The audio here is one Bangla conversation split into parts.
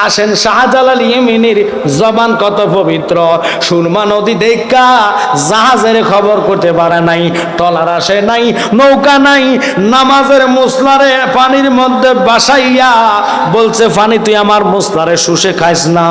আসেন শাহজালাল ইয়েমেনের জবান কত পবিত্র, সুরমা নদী দেখা জাহাজের খবর করতে পারে নাই, ট্রলার আসে নাই, নৌকা নাই, নামাজের মুসলারে পানির মধ্যে বাসাইয়া বলছে পানি তুই আমার মুসলারে শুষে খাইস না,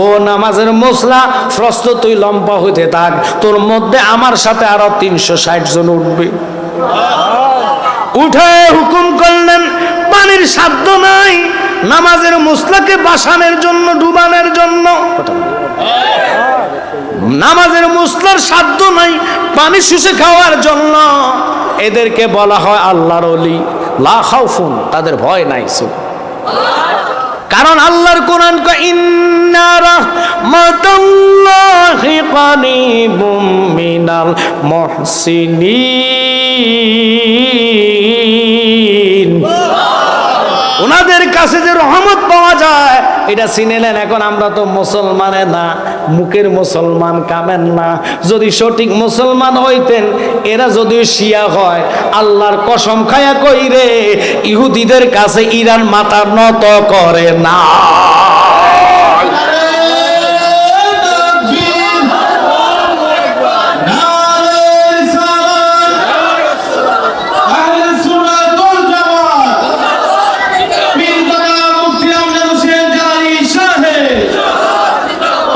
ও নামাজের মুসলা ফ্রস্ত তুই লম্বা হইতে থাক, তোর মধ্যে আমার সাথে আরো 360 জন উঠবে। উঠে হুকুম করলেন পানির সাধ্য নাই নামাজের মুসলাকে বাসানোর জন্য, ডুবানোর জন্য, নামাজের মুসলার সাধ্য নাই পানি শুষে খাওয়ার জন্য। এদেরকে বলা হয় আল্লাহর ওলি, লা খাউফুন, তাদের ভয় নাই। কারণ আল্লাহর কোরআন কয় ইন্না রাহমাতাল্লাহি কারিবুম মিনাল মুহসিনিন। ওনাদের কাছে যে রহমত পাওয়া যায় এটা চিনেলেন। এখন আমরা তো মুসলমানে না, মুখের মুসলমান, কামেন না। যদি সঠিক মুসলমান হইতেন, এরা যদিও শিয়া হয়, আল্লাহর কসম খায়া কই রে, ইহুদিদের কাছে ইরান মাথা নত করে না।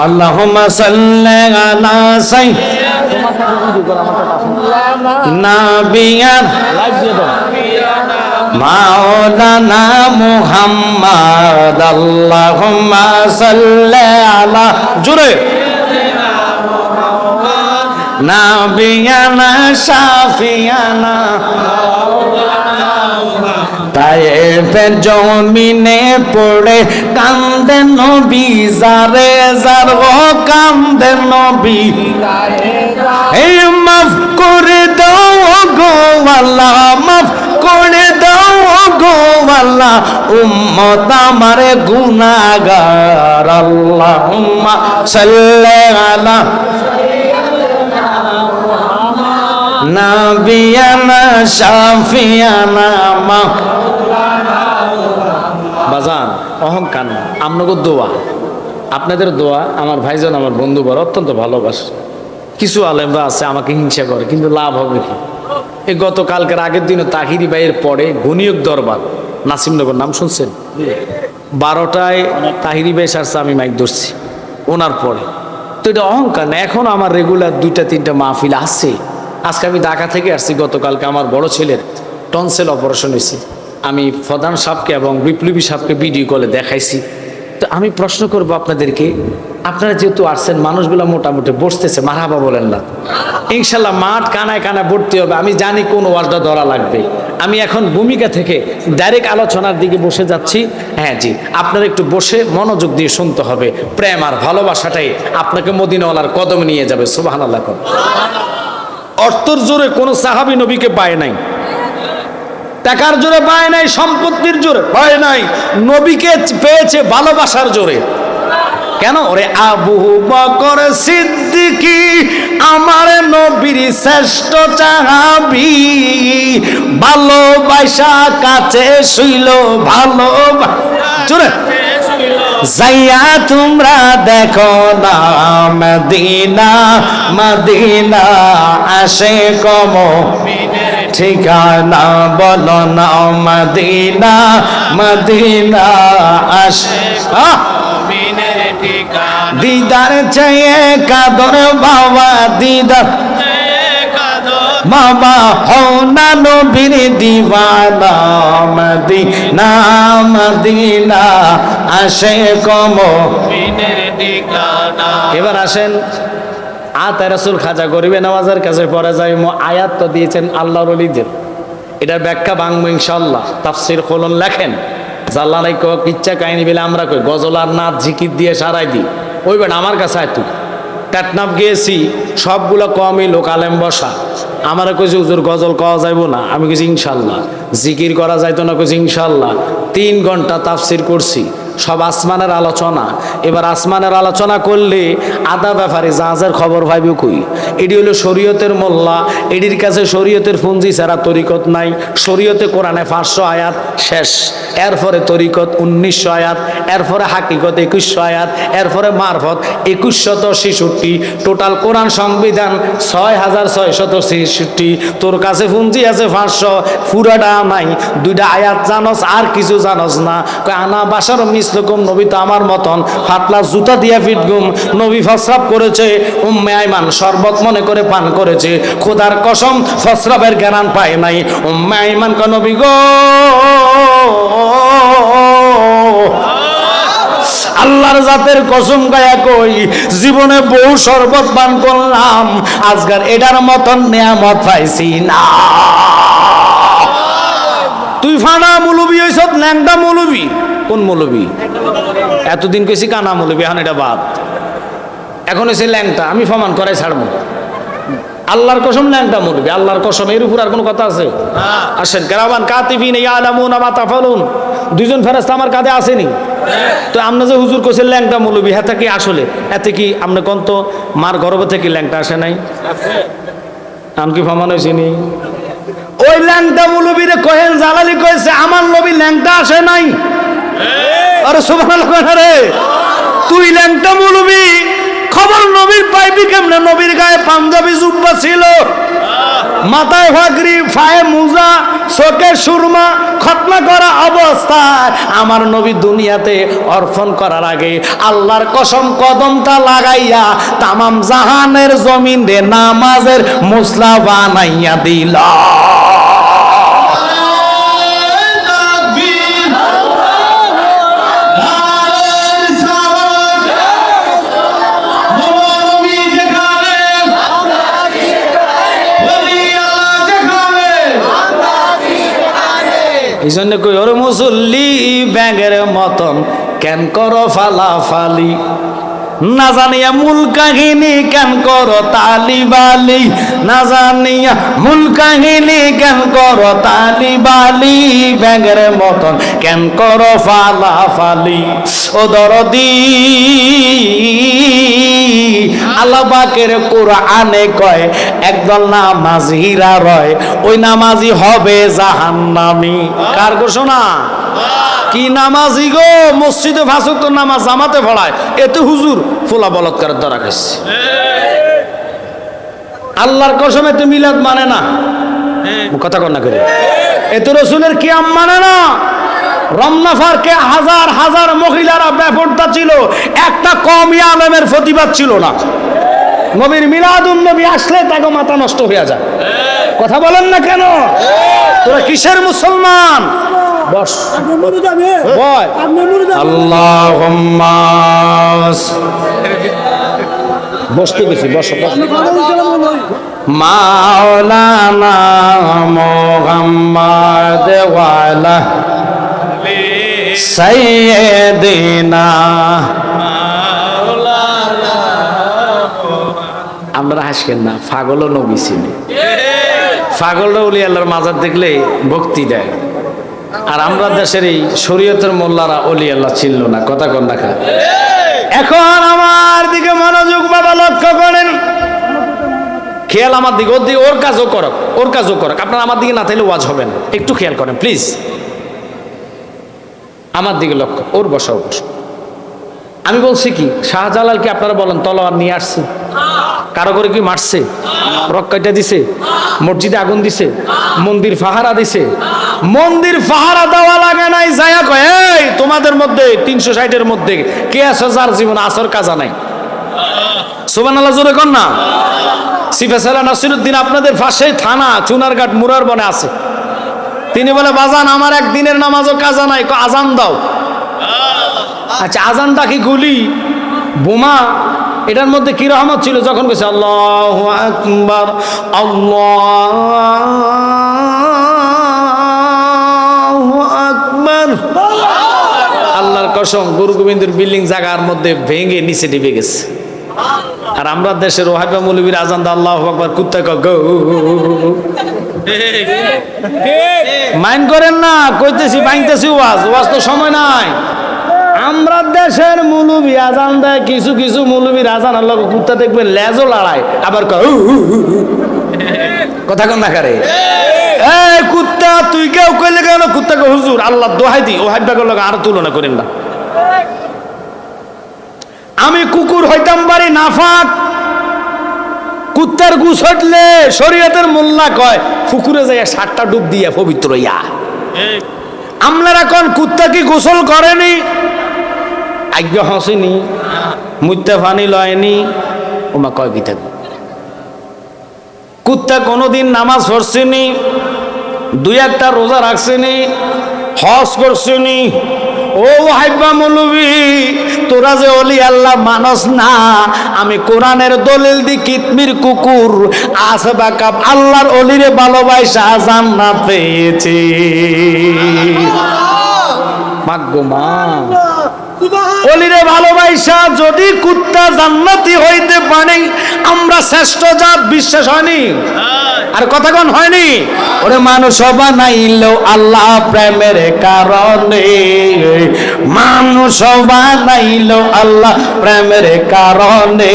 আল্লাহুম্মা সাল্লি আলা সাইয়্যিদিনা মাওলানা মুহাম্মদ। আল্লাহুম্মা সাল্লি আলা জুরে নাবিয়ানা শাফিয়ানা। তায়েফের জমিনে পড়ে কান্দে নবী, যারে যার ও কান্দে নবী। এই মাফ করে দাও গো আল্লাহ, মাফ করে দাও গো আল্লাহ, উম্মত আমার গুনাহগার। আল্লাহুম্মা সাল্লি আলা নাবিয়ানা শাফিয়ানা মাওলানা। বাজান অহংকার না, আপনাদের দোয়া, আপনাদের দোয়া আমার ভাইজান, আমার বন্ধু বড় অত্যন্ত ভালোবাসে। কিছু আলেমরা আছে আমাকে হিংসা করে, কিন্তু লাভ হবে কি? এই গতকালকের আগের দিনও তাহিরি ভাইয়ের পরে ঘনিয়ক দরবার নাসিমনগর, নাম শুনছেন? 12টায় তাহিরি ভাই সারছে, আমি মাইক ধরছি ওনার পরে। তো এটা অহংকার না। এখন আমার রেগুলার 2-3টা মাহফিল আছে। আজকে আমি ঢাকা থেকে আসছি, গতকালকে আমার বড় ছেলের টনসেল অপারেশন হয়েছে। আমি প্রধান সাহেবকে এবং বিপ্লবী সাহেবকে ভিডিও কলে দেখাইছি। তো আমি প্রশ্ন করবো আপনাদেরকে, আপনারা যেহেতু আসছেন, মানুষগুলো মোটামুটি বসতেছে, মারহাবা বলেন না? ইনশাল্লাহ মাঠ কানায় কানায় ভর্তি হবে। আমি জানি কোন ওয়াজটা ধরা লাগবে। আমি এখন ভূমিকা থেকে ডাইরেক্ট আলোচনার দিকে বসে যাচ্ছি। হ্যাঁ জি, আপনারা একটু বসে মনোযোগ দিয়ে শুনতে হবে। প্রেম আর ভালোবাসাটাই আপনাকে মদিনাওয়ালার কদমে নিয়ে যাবে। সুবহানাল্লাহ। অর্থের জোরে কোন সাহাবী নবীকে পায় নাই, টাকার জোরে পায় নাই, সম্পত্তির জোরে পায় নাই, নবীকে পেয়েছে ভালোবাসার জোরে। কেন? ওরে আবু বকর সিদ্দিকী আমার নবীর শ্রেষ্ঠ সাহাবী, ভালোবাসা কাছে শুইল, জোরে যাইয়া তোমরা দেখো না মদিনা, মদিনা আসে কম ঠিকানা, বলো না মদিনা, মদিনা আসে দিদার চাইয়ে কাদর বাবা, দিদার বাবা হও না নবীর দিওয়ানা, মদিনা, মদিনা আসে কম মিনের ঠিকানা। এবার আসেন আতা রাসূল খাজা গরিবে নওয়াজের কাছে পড়ে যাই। আয়াত তো দিয়েছেন আল্লাহর ওলিদের, এটার ব্যাখ্যা বাংলা ইনশাআল্লাহ। তাফসীর খোলন লেখেন, জাল্লালাই কক ইচ্ছা কাহিনী বলে আমরা কই গজল আর নাচ জিকির দিয়ে সারাই দিই। ওই বেটা আমার কাছে আয়, তুই টেটনাফ গিয়েছি, সবগুলো কমই লোক আলেম বসা। আমার কইছে হুজুর গজল কওয়া যাইব না। আমি কইছি ইনশাল্লাহ। জিকির করা যাইতো না? কইছি ইনশাল্লাহ। 3 ঘন্টা তাফসির করছি, সব আসমানের আলোচনা। এবার আসমানের আলোচনা করলে আদা ব্যাপারে জাহাজের খবর ভাইবে কই? এটি হলো শরীয়তের মোল্লা, এটির কাছে শরীয়তের পুঞ্জি ছাড়া তরিকত নাই। শরীয়তে কোরআনে 500 আয়াত শেষ, এরপরে তরিকত 1900 আয়াত, এরপরে হাকিকত 2100 আয়াত, এরপরে মারফত 2166, টোটাল কোরআন সংবিধান 6666। তোর কাছে পুঞ্জি আছে 500, পুরাটা নাই, 2টা আয়াত জানস আর কিছু জানস না। আনা বাসার মিসলুকুম, নবী তো আমার মতন ফাতলা জুতা দিয়া ফিটগুম। নবী ফসরাব করেছে, উম্মে আইমান শরবত মনে করে পান করেছে, খোদার কসম ফসরাবের জ্ঞান পায় নাই। উম্মে আইমান ক নবী গো, আল্লাহর জাতের কসম গায়া কই, জীবনে বহু শরবত পান করলাম, আজকাল এটার মতন নিয়ামত পাইছি না। তুই ফানা মৌলবি হইছ, ল্যাংটা মৌলবি। কোন মৌলবি? এতদিন কইছি কানা মৌলবি, এখন এটা বাদ, এখন হয়েছে ল্যাংটা। আমি প্রমাণ করাই ছাড়বো, আল্লাহর কসম ল্যাংটা মৌলবি, আল্লাহর কসম। এর উপর আর কোনো কথা আছে? আসেন, কেরামান কাতিবিন ইয়ালামুনা মা তাফালুন, 2জন ফেরেশতা আমার কাঁধে আসেনি। তো আপনি যে হুজুর কইছেন ল্যাংটা মৌলবি, হ্যাঁ কি আসলে এতে কি আপনি কোন তো মার গর্ভ থেকে ল্যাংটা আসে নাই? আমি কি প্রমাণ হয়েছিনি? ওই ল্যাংটা মৌলবীরে কহেন জালালি কয়েছে আমার নবী ল্যাংটা আসে নাই। আরে সুবহানাল্লাহ রে, তুই ল্যাংটা মৌলবী, খবর নবীর পাইবি কেমনে? নবীর গায়ে পাঞ্জাবি জুব্বা ছিল, মাথায় ফাগরি, পায়ে মুজা, চোখে সুরমা, খতনা করা অবস্থায় আমার নবী দুনিয়াতে অর্পণ করার আগে আল্লাহর কসম কদমটা লাগাইয়া তামাম জাহানের জমিন রে নামাজের মুসলা বানাইয়া দিল। এই জন্য কই, ওরে মুসল্লি ব্যাঙের মতন কেন করো ফালাফালি, না জানিয়া মূল কাহিনী কেন করো তালিবালি, না জানিয়া মূল কাহিনী কেন করো তালিবালি, ব্যাঙের মতন কেন করো ফালাফালি। ও দরদি, আল্লাহ পাকের কোরআনে কয় একদল নামাজিরা রয়, ওই নামাজি হবে জাহান্নামী। কার ঘোষণা? কি নামাজি গো? মসজিদে 5 ওয়াক্ত নামাজ জামাতে পড়ায়, এতে হুজুর ফোলা বলৎকারের দ্বারা খাইছে। আল্লাহর কসমে তো মিলাদ মানে না, কথা কর না করে। এতে রসুলের কিয়াম মানে না। রমনাফারকে হাজার হাজার মহিলারা বেপরদা ছিল, একটা কওমি আলেমের প্রতিবাদ ছিল না। নবীর মিলাদুন নবী আসলে তাকে মাথা নষ্ট হয়ে যায়। কথা বলেন না কেন? তোরা কিসের মুসলমান? বস, আল্লাহুম্মা বসতে গেছি, বস। মাওলানা মুহাম্মদ ওয়ালা সাইয়্যিদিনা। আমরা হাসকেন না, পাগলও নবী ছিল। পাগলরা ওলি আল্লাহর মাজার দেখলে ভক্তি দেয়, আর আমরা দেশের এই শরীয়তের মোল্লারা ওলি আল্লাহ ছিল না। কথা কন না। এখন আমার দিকে মনোযোগ বাবা, লক্ষ্য করেন, খেয়াল আমার দিকে, ওর দিকে, ওর কাজও করক, ওর কাজও করক। আপনারা আমার দিকে না থাকলে ওয়াজ হবে না, একটু খেয়াল করেন প্লিজ। আমার দিকে লক্ষ্য, ওর বসাও বসো। আমি বলছি কি, শাহজালালকে আপনারা বলেন তলোয়ার নিয়ে আসছে, কারো করে কি মারছে, রক্কাইটা দিছে, মসজিদে আগুন দিছে, মন্দির পাহারা দিছে। মন্দির পাহারা দেওয়া লাগে নাই, যায়া কয় এই তোমাদের মধ্যে 360-এর মধ্যে কে আছে যার জীবন আসর কাজা নাই? সুবহানাল্লাহ জোরে কর না। সিফাসালা নাসিরউদ্দিন আপনাদের পাশেই থানা চুনারঘাট মুরার বনে আছে। তিনি বলে বাজান আমার একদিনের নামাজও কাজা নাই, আজান দাও। আচ্ছা, আজানটা কি গুলি, বোমা? এটার মধ্যে কি রহমত ছিল যখন গেছে আল্লাহু আকবার, আল্লাহু আকবার। আল্লাহর কসম, গুরু গোবিন্দের বিল্ডিং জায়গার মধ্যে ভেঙে নিচে ডিবে গেছে। আর আমরা দেশের ওয়াহাবি মৌলবীর আজান দা আল্লাহু আকবার, কুত্তা গো। মাইন্ড করেন না, কইতেছি, বাইতেছি, ওয়াজ তো সময় নাই। আমরা দেশের মুলুবি আজান দেয়, কিছু কিছু মুলুবির আজান আল্লাহ কুত্তা দেখবেন লেজও লড়ায়, আবার কথা কন না কারে এই কুত্তা তুই কেউ কইলে কেন কুত্তাকে হুজুর আল্লাহ দোহাই দি ও হাইবাগের লগে আর তুলনা করেন না। আমি কুকুর হইতাম পারি নাফাক, কুত্তার গুছ হটলে শরীয়তের মোল্লা কয় পুকুরে যাইয়া 7টা ডুব দিয়া পবিত্র ইয়া। আপনারা কোন কুত্তা কি গোসল করেনি? আজ্ঞা হসেনি, মুত্তা ফানি লয়নি, ওমা কয় কি থাকবে। কুত্তা কোনোদিন নামাজ পড়ছেনি, 2-1টা রোজা রাখছেনি, হজ করছেনি। ও হাইবা মৌলবি, তোরা যে অলি আল্লাহ মানস না, আমি কোরআনের দলিল দি কিতমির কুকুর আসবা কাপ আল্লাহর অলিরে ভালোবাসা জান্নাত পেয়েছি। মাগো মা, অলিরে ভালোবাসা যদি কুত্তা জান্নাতি হইতে পারে, আমরা শ্রেষ্ঠ জাত, বিশ্বাস হয়নি? আর কথাক্ষণ হয়নি? ওরে মানুষ বানাইল আল্লাহ প্রেমের কারণে, মানুষ বানাইল আল্লাহ প্রেমের কারণে,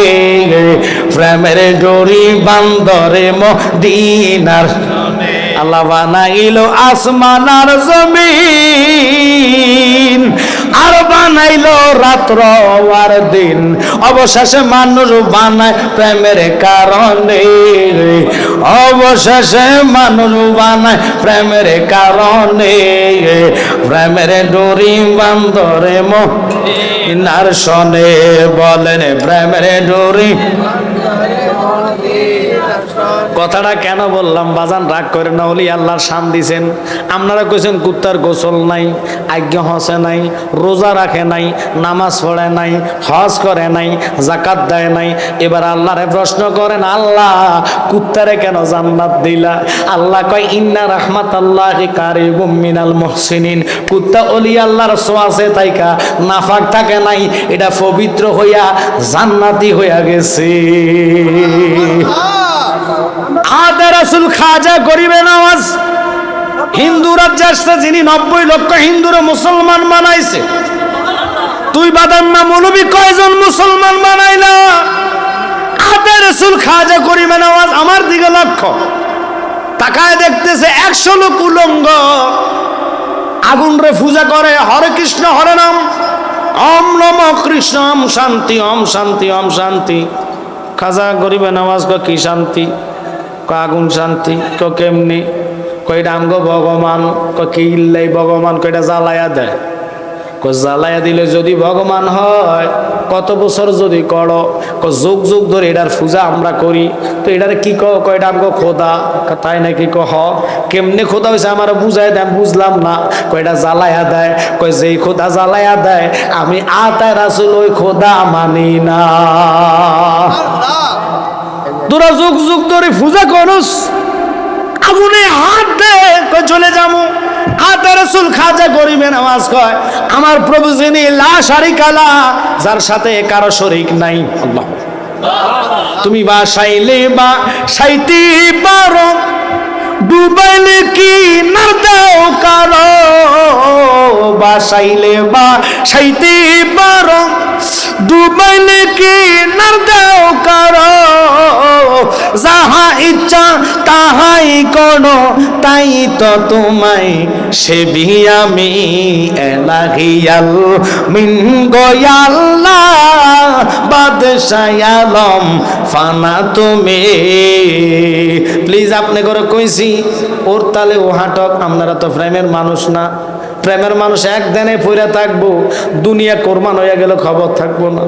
প্রেমের ডোরি বান্দরে মদিনার, আল্লাহ বানাইল আসমান আর জমিন, আর বানাইল রাত্র আর দিন, অবশেষে মানুষ বানায় প্রেমের কারণে, অবশেষে মানুষ বানায় প্রেমের কারণে, প্রেমের ডোরি বান্দরে মদিনার শোনে, বলেন প্রেমের ডোরি। কথাটা কেন বললাম বাজান, রাগ করে না, ওলি আল্লাহর শান দিছেন। আপনারা কইছেন কুত্তার গোসল নাই, আজ্ঞা হসে নাই, রোজা রাখে নাই, নামাজ পড়ে নাই, হজ করে নাই, যাকাত দেয় নাই। এবার আল্লাহরে প্রশ্ন করেন, আল্লাহ কুত্তারে কেন জান্নাত দিলা? আল্লাহ কয় ইন্না রাহমাতাল্লাহি কারিবুম মিনাল মুহসিনিন। কুত্তা ওলি আল্লাহর ছোঁয়াচে তাইকা নাফাক থাকে নাই, এটা পবিত্র হইয়া জান্নাতি হইয়া গেছে। আদে রাসূল খাজা গরিবে নওয়াজ হিন্দু রাজ্যে আসছে, যিনি 90 লক্ষ হিন্দুরে মুসলমান বানাইছে। তুই বাদাম না মৌলবি কয়জন মুসলমান বানাইলা? আদে রাসূল খাজা গরিবে নওয়াজ আমার দিকে লক্ষ্য তাকায় দেখতেছে 100 লোক উলঙ্গ আগুন রে পূজা করে, হরে কৃষ্ণ হরে নাম, ওম নমঃ কৃষ্ণ, ওম শান্তি, ওম শান্তি, ওম শান্তি। খাজা গরিবে নওয়াজ কয় কি শান্তি? আগুন শান্তি। কেমনি? কয়টা আমগো ভগবান। কি ইল্লাই ভগবান? কয়টা জ্বালাইয়া দেয়। জ্বালাইয়া দিলে যদি ভগবান হয়, কত বছর যদি করো, যুগ যুগ ধরে এটার পূজা আমরা করি, তো এটার কি কয়টা আমগো খোদা। তাই নাকি? হ কেমনে খোদা হয়েছে আমার বুঝাই দেয়, বুঝলাম না। কয়টা জ্বালাইয়া দেয়। কয় যেই খোদা জ্বালাইয়া দেয় আমি আতায় রাসূল ওই খোদা মানি না। তোরা যুগ যুগ ধরে পূজা করস, আগুনে হাত দে, চলে যাবো। আদে রাসূল খাজা গরিবে নওয়াজ কয় আমার প্রভু যিনি লা শারিকা লাহ, যার সাথে কারো শরীক নাই। আল্লাহ, তুমি বাসাইলে বা সাইতে পারো, ডুবাইলে কি না দাও কারো, বাসাইলে বা সাইতে পারো, ডুবাইলে কি না দাও কারো, যাহা ইচ্ছা তাহাই করো, তাই তো তোমায় সেবি আমি এলাহিয়াল মিন গোয়াল্লাহ, বাদশাহ আলম ফানা তুমি। প্লিজ আপনি করে কইছি ওর তালে ও হাটক। আপনারা তো প্রেমের মানুষ না, প্রেমের মানুষ একদিনে পড়ে থাকবো, দুনিয়া কোরবান হয়ে গেল খবর থাকবো না।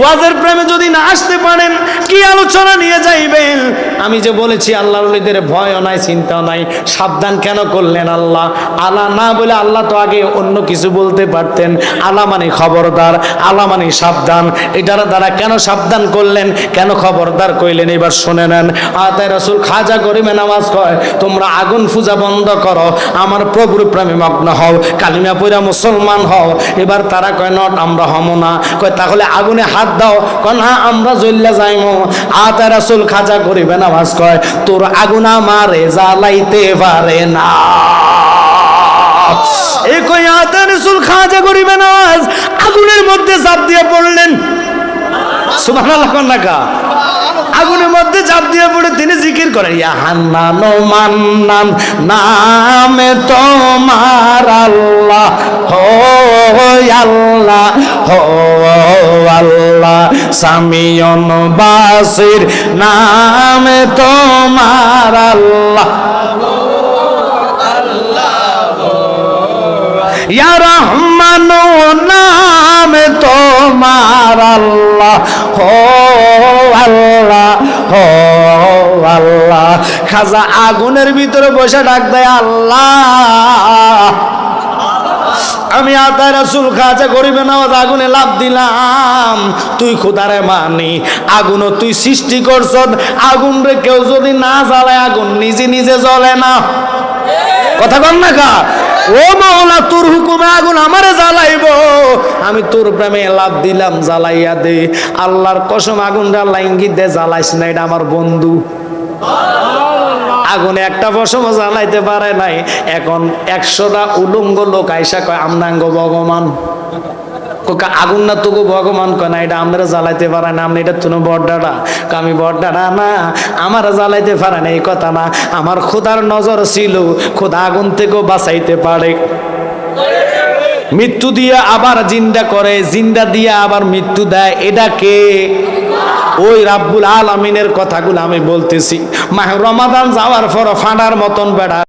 ওয়াজের প্রেমে যদি না আসতে পারেন কি আলোচনা নিয়ে যাইবেন? আমি যে বলেছি আল্লাহর ওলিদের ভয়ও নাই, চিন্তাও নাই, সাবধান কেন করলেন আল্লাহ? আলা না বলে আল্লাহ তো আগে অন্য কিছু বলতে পারতেন। আলা মানে খবরদার, আলা মানে সাবধান। এটার দ্বারা কেন সাবধান করলেন, কেন খবরদার কইলেন? এবার শুনে নেন। আদে রাসূল খাজা গরিবে নওয়াজ কয় তোমরা আগুন পূজা বন্ধ করো, আমার প্রভুর প্রেমে মগ্ন হও, কালিমা পড়া মুসলমান হও। এবার তারা কয় নট, আমরা হমো না। কয় তাহলে আগুনে হাত দাও। কন হ্যাঁ আমরা জ্বললে যাইমো। আদে রাসূল খাজা গরিবে নওয়াজ কয় তোর আগুন আমারে জ্বালাইতে পারে না। এই কই আতা রাসূল খাজা গরিবে নওয়াজ আগুনের মধ্যে ঝাঁপ দিয়ে পড়লেন। সুবহানাল্লাহ কন্নাকা আগুনের মধ্যে ঝাঁপ দিয়ে পড়ে তিনি জিকির করেন, ইয়া হান্নান ও মান্নান নামে তোমার আল্লাহ, হো আল্লাহ, হো আল্লাহ, সামিউন বাসির নামে তোমার আল্লাহ, ইয়া রহমানু নামে তোমার আল্লাহ, হো আল্লাহ, হো আল্লাহ। খাজা আগুনের ভিতরে বসে ডাক দেয়, আল্লাহ আমি আতা রাসূল খাজা গরিবে নওয়াজ আগুনে লাফ দিলাম, তুই খোদারে মানি, আগুনও তুই সৃষ্টি করছ, আগুন রে কেউ যদি না জ্বালায় আগুন নিজে নিজে জ্বলে না। কথা কন না কা, ও মাওলা তোর হুকুমে আগুন আমারে জ্বালাইব, আমি তোর প্রেমে লাভ দিলাম, জ্বালাইয়া দে। আল্লাহর কসম আগুনটা আল্লাহ ইঙ্গিত দে, জ্বালাইস না, এটা আমার বন্ধু। আগুনে একটা পশম জ্বালাইতে পারে নাই। এখন 100টা উলঙ্গ লোক আইসা কয় আমনাঙ্গ ভগবান, আগুন না তোকে ভগবান কয় না, এটা আমরা জ্বালাইতে পারে না, আপনি এটা তুমি বড়ডাটা, আমি বড়ডাটা না, আমার জ্বালাইতে পারে না এই কথা না, আমার খোদার নজর ছিল, খোদা আগুন থেকেও বাঁচাইতে পারে। মৃত্যু দিয়ে আবার জিন্দা করে, জিন্দা দিয়ে আবার মৃত্যু দেয়, এটা কে? ওই রাব্বুল আলামিনের কথাগুলো আমি বলতেছি। মাহে রমাদান যাওয়ার পর ফাঁড়ার মতন বেড়া